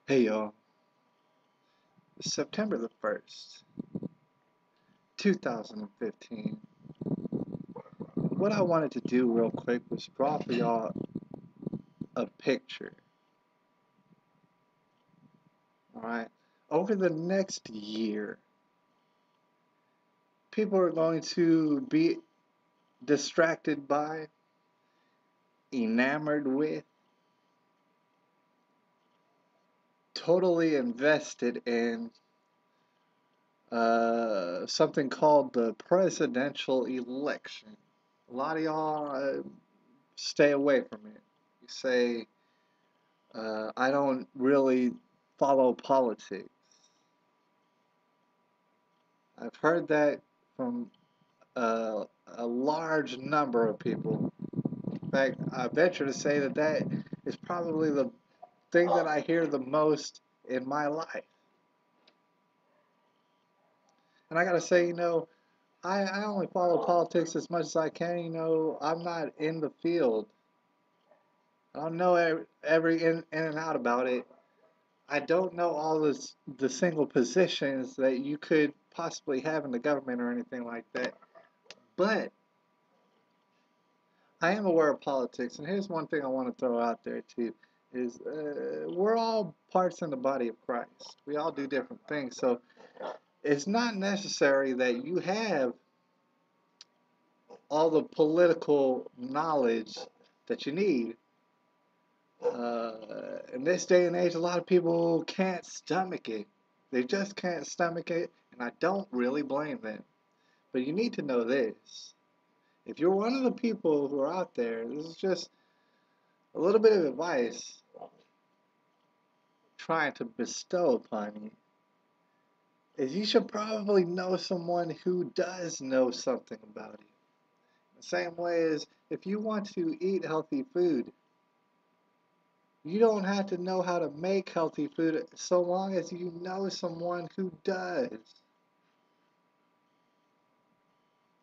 Hey y'all, September the 1st, 2015. What I wanted to do real quick was draw for y'all a picture. Alright, over the next year, people are going to be distracted by, enamored with, totally invested in something called the presidential election. A lot of y'all stay away from it. You say, I don't really follow politics. I've heard that from a large number of people. In fact, I venture to say that that is probably the thing that I hear the most in my life. And I gotta say, I only follow politics as much as I can. I'm not in the field. I don't know every in and out about it. I don't know all the single positions that you could possibly have in the government or anything like that. But I am aware of politics, and here's one thing I want to throw out there too: is we're all parts in the body of Christ. We all do different things, so it's not necessary that you have all the political knowledge that you need. In this day and age, a lot of people can't stomach it. They just can't stomach it, and I don't really blame them. But you need to know this. If you're one of the people who are out there, this is just a little bit of advice trying to bestow upon you. Is you should probably know someone who does know something about it. The same way as if you want to eat healthy food, you don't have to know how to make healthy food so long as you know someone who does.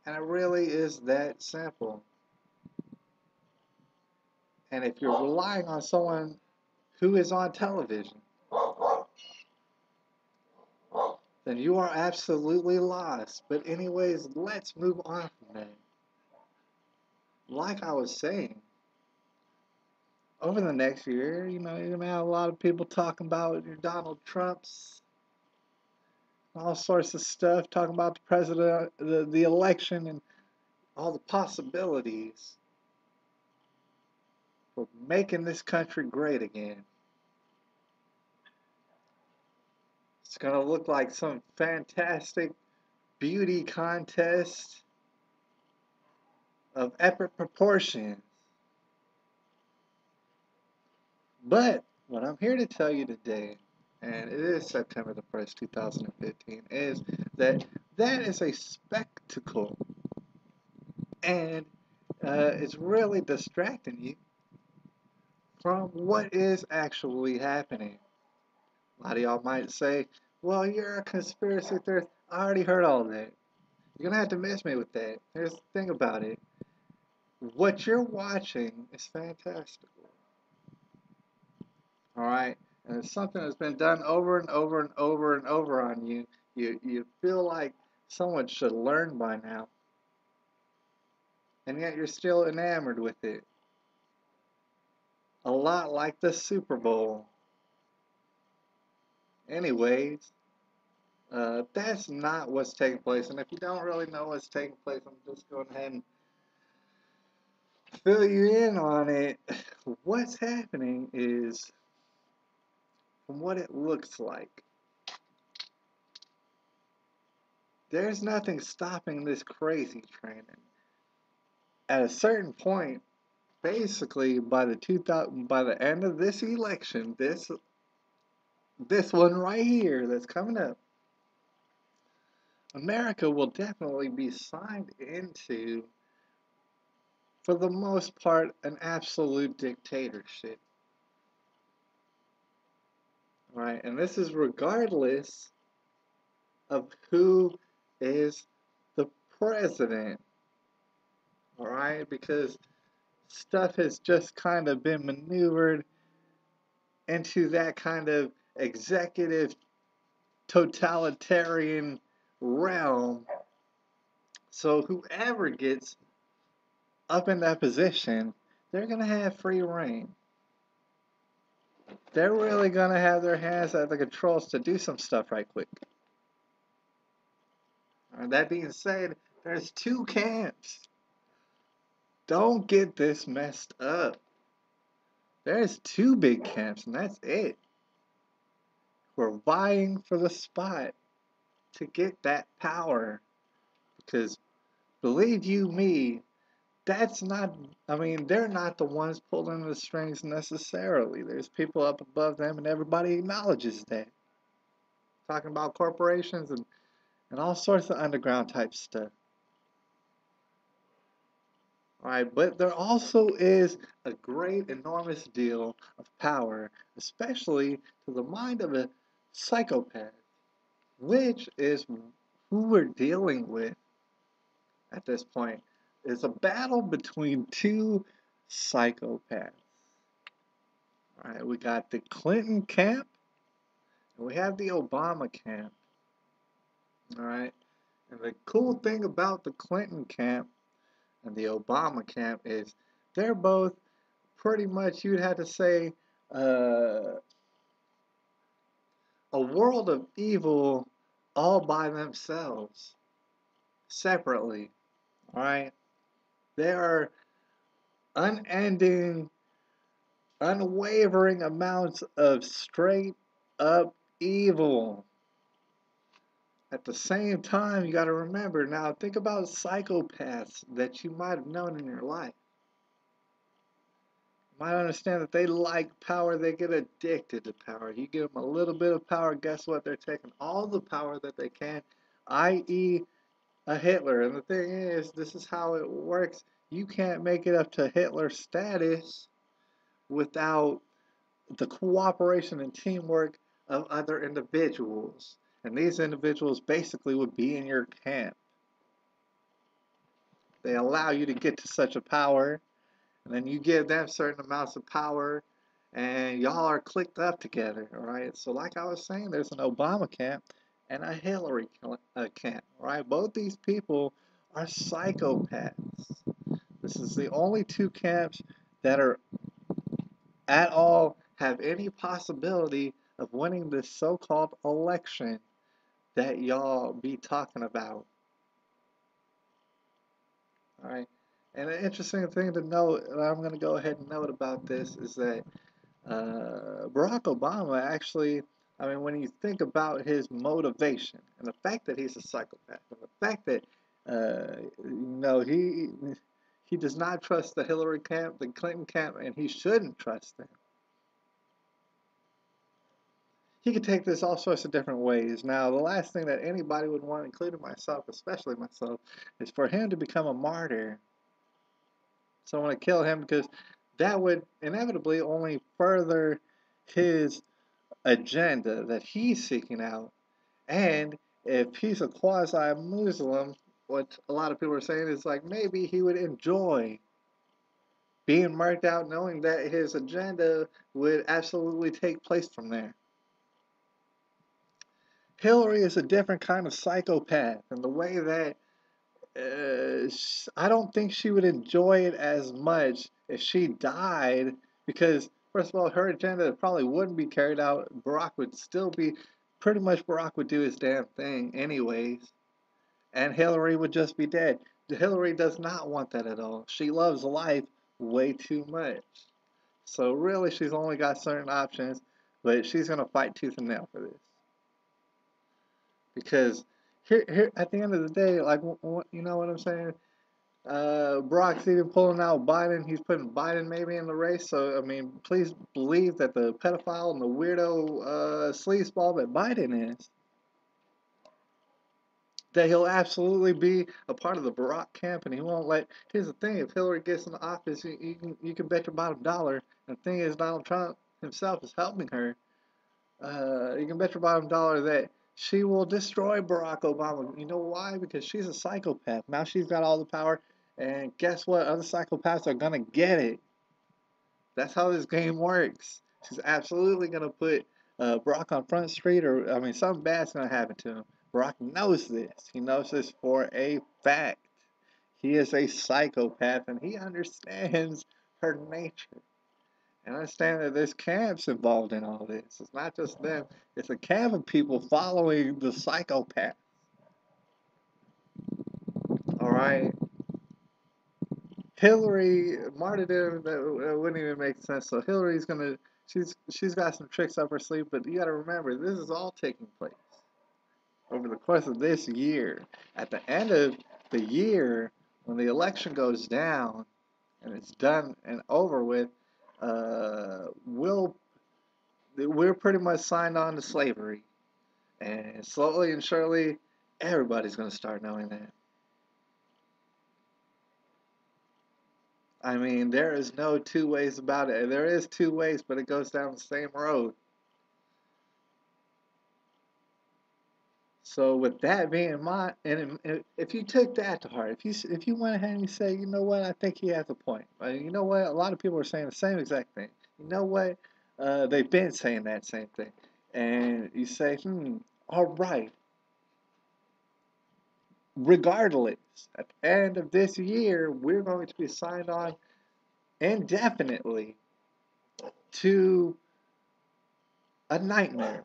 And it really is that simple. And if you're relying on someone who is on television, then you are absolutely lost. But anyways, let's move on from that. Like I was saying, over the next year, you're gonna have a lot of people talking about your Donald Trumps, all sorts of stuff, talking about the president, the election, and all the possibilities for making this country great again. It's gonna look like some fantastic beauty contest of epic proportions. But what I'm here to tell you today, and it is September the 1st, 2015, is that that is a spectacle. And it's really distracting you from what is actually happening. A lot of y'all might say, well, you're a conspiracy theorist. I already heard all that. You're going to have to miss me with that. Here's the thing about it. What you're watching is fantastical. All right? And it's something that's been done over and over and over and over on you. You feel like someone should learn by now. And yet you're still enamored with it. A lot like the Super Bowl. Anyways, that's not what's taking place. And if you don't really know what's taking place, I'm just going ahead and fill you in on it. What's happening is, from what it looks like, there's nothing stopping this crazy train. At a certain point, basically by the end of this election, this one right here that's coming up, America will definitely be signed into, for the most part, an absolute dictatorship. Right? And this is regardless of who is the president. All right? Because stuff has just kind of been maneuvered into that kind of executive totalitarian realm. So whoever gets up in that position, they're going to have free reign. They're really going to have their hands at the controls to do some stuff right quick. That being said, there's two camps. Don't get this messed up. There's two big camps, and that's it. We're vying for the spot to get that power. Because believe you me, that's not, I mean, they're not the ones pulling the strings necessarily. There's people up above them, and everybody acknowledges that. Talking about corporations and all sorts of underground type stuff. All right, but there also is a great, enormous deal of power, especially to the mind of a psychopath, which is who we're dealing with at this point. It's a battle between two psychopaths. All right, we got the Clinton camp and we have the Obama camp. All right, and the cool thing about the Clinton camp and the Obama camp is they're both pretty much, you'd have to say, uh, a world of evil all by themselves, separately. All right, they are unending, unwavering amounts of straight up evil. At the same time, you got to remember now, think about psychopaths that you might have known in your life. You might understand that they like power, they get addicted to power. You give them a little bit of power, guess what? They're taking all the power that they can, i.e., a Hitler. And the thing is, this is how it works. You can't make it up to Hitler status without the cooperation and teamwork of other individuals. And these individuals basically would be in your camp. They allow you to get to such a power, and then you give them certain amounts of power, and y'all are clicked up together, all right? So like I was saying, there's an Obama camp and a Hillary camp, all right? Both these people are psychopaths. This is the only two camps that are at all have any possibility of winning this so-called election that y'all be talking about. All right. And an interesting thing to note, and I'm going to go ahead and note about this, is that Barack Obama actually, I mean, when you think about his motivation and the fact that he's a psychopath, and the fact that, he does not trust the Hillary camp, the Clinton camp, and he shouldn't trust them. He could take this all sorts of different ways. Now, the last thing that anybody would want, including myself, especially myself, is for him to become a martyr. Someone to kill him because that would inevitably only further his agenda that he's seeking out. And if he's a quasi-Muslim, what a lot of people are saying is like maybe he would enjoy being marked out knowing that his agenda would absolutely take place from there. Hillary is a different kind of psychopath in the way that I don't think she would enjoy it as much if she died because, first of all, her agenda probably wouldn't be carried out. Barack would still be, pretty much Barack would do his damn thing anyways, and Hillary would just be dead. Hillary does not want that at all. She loves life way too much. So really, she's only got certain options, but she's going to fight tooth and nail for this. Because here at the end of the day, like you know what I'm saying. Brock's even pulling out Biden. He's putting Biden maybe in the race. So I mean, please believe that the pedophile and the weirdo sleazeball that Biden is, that he'll absolutely be a part of the Barack camp, and he won't let. Here's the thing: if Hillary gets in the office, you can bet your bottom dollar. And the thing is, Donald Trump himself is helping her. You can bet your bottom dollar that she will destroy Barack Obama. You know why? Because she's a psychopath. Now she's got all the power, and guess what? Other psychopaths are gonna get it. That's how this game works. She's absolutely gonna put Brock on Front Street, or I mean, something bad's gonna happen to him. Brock knows this. He knows this for a fact. He is a psychopath, and he understands her nature. And understand that there's camps involved in all this. It's not just them. It's a camp of people following the psychopath. All right. Hillary martyrdom that wouldn't even make sense. So Hillary's gonna she's got some tricks up her sleeve, but you got to remember this is all taking place over the course of this year. At the end of the year, when the election goes down and it's done and over with, we're pretty much signed on to slavery, and slowly and surely, everybody's gonna start knowing that. I mean, there is no two ways about it. There is two ways, but it goes down the same road. So with that being in mind, and if you took that to heart, if you went ahead and you say, you know what, I think he has a point. You know what, a lot of people are saying the same exact thing. You know what, they've been saying that same thing, and you say, all right. Regardless, at the end of this year, we're going to be signed on indefinitely to a nightmare.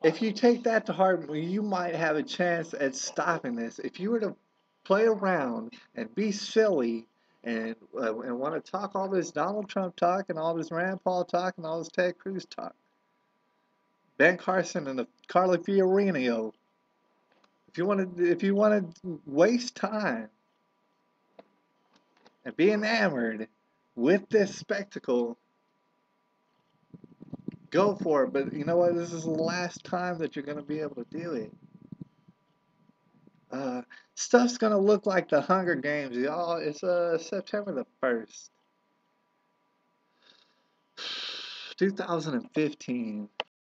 If you take that to heart, you might have a chance at stopping this. If you were to play around and be silly and want to talk all this Donald Trump talk and all this Rand Paul talk and all this Ted Cruz talk, Ben Carson and the Carly Fiorino, if you want to waste time and be enamored with this spectacle, go for it. But you know what? This is the last time that you're going to be able to do it. Uh, Stuff's gonna look like the Hunger Games, y'all. It's September the 1st, 2015.